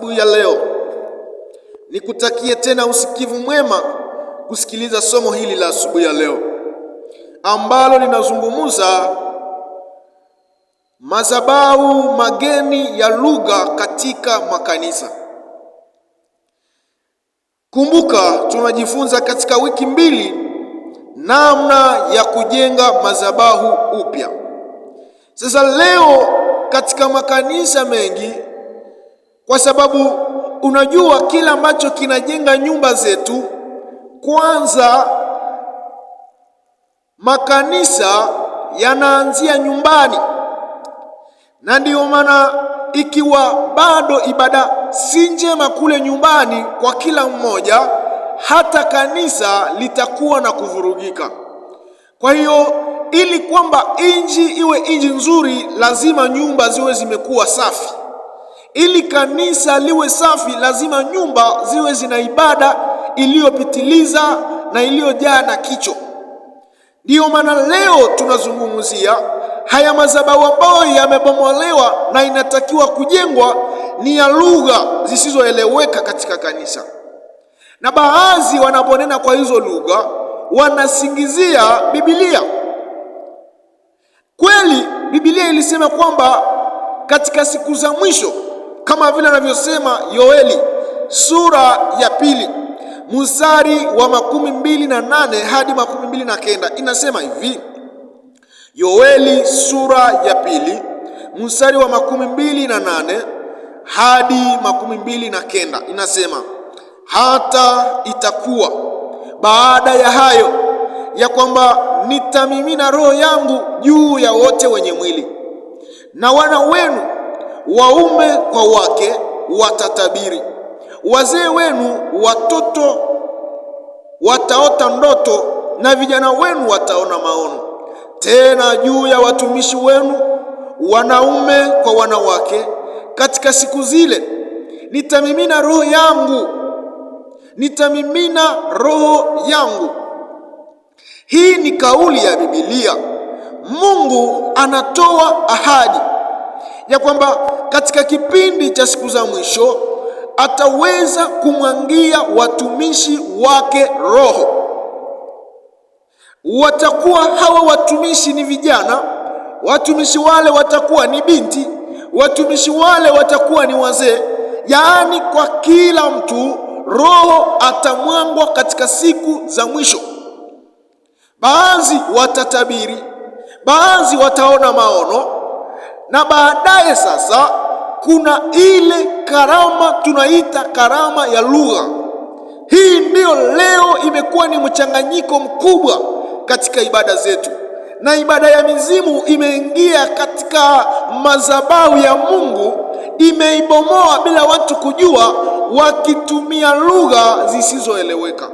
asubuhi ya leo. Nikutakie tena usikivu mwema kusikiliza somo hili la asubuhi ya leo ambalo linazungumza madhabahu mageni ya lugha katika makanisa. Kumbuka, tunajifunza katika wiki mbili namna ya kujenga madhabahu upya. Sasa leo katika makanisa mengi, kwa sababu unajua kila ambacho kinajenga nyumba zetu, kwanza makanisa yanaanzia nyumbani, na ndiyo maana ikiwa bado ibada si njema kule nyumbani kwa kila mmoja, hata kanisa litakuwa na kuvurugika. Kwa hiyo ili kwamba inji iwe inji nzuri, lazima nyumba ziwe zimekuwa safi. Ili kanisa liwe safi, lazima nyumba ziwe zina ibada iliyopitiliza na iliyojaa na kicho. Ndiyo maana leo tunazungumzia haya madhabahu ambayo yamebomolewa na inatakiwa kujengwa, ni ya lugha zisizoeleweka katika kanisa. Na baadhi wanaponena kwa hizo lugha wanasingizia Biblia. Kweli Biblia ilisema kwamba katika siku za mwisho, kama vile anavyosema Yoeli sura ya 2 mstari wa 28 hadi 29, inasema hivi. Yoeli sura ya 2 mstari wa 28 hadi 29 inasema, hata itakuwa baada ya hayo ya kwamba nitamimina roho yangu juu ya wote wenye mwili, na wana wenu waume kwa wake watatabiri, wazee wenu watoto wataota ndoto, na vijana wenu wataona maono. Tena juu ya watumishi wenu wanaume kwa wanawake katika siku zile nitamimina roho yangu, nitamimina roho yangu. Hii ni kauli ya Biblia. Mungu anatoa ahadi ya kwamba katika kipindi cha siku za mwisho ataweza kumwangia watumishi wake roho. Watakuwa hawa watumishi ni vijana, watumishi wale watakuwa ni binti, watumishi wale watakuwa ni wazee. Yaani kwa kila mtu roho atamwangwa katika siku za mwisho. Baadhi watatabiri, baadhi wataona maono, na baadaye sasa kuna ile karama tunaita karama ya lugha. Hii ndiyo leo imekuwa ni mchanganyiko mkubwa katika ibada zetu, na ibada ya mizimu imeingia katika madhabahu ya Mungu, imeibomoa bila watu kujua, wakitumia lugha zisizoeleweka.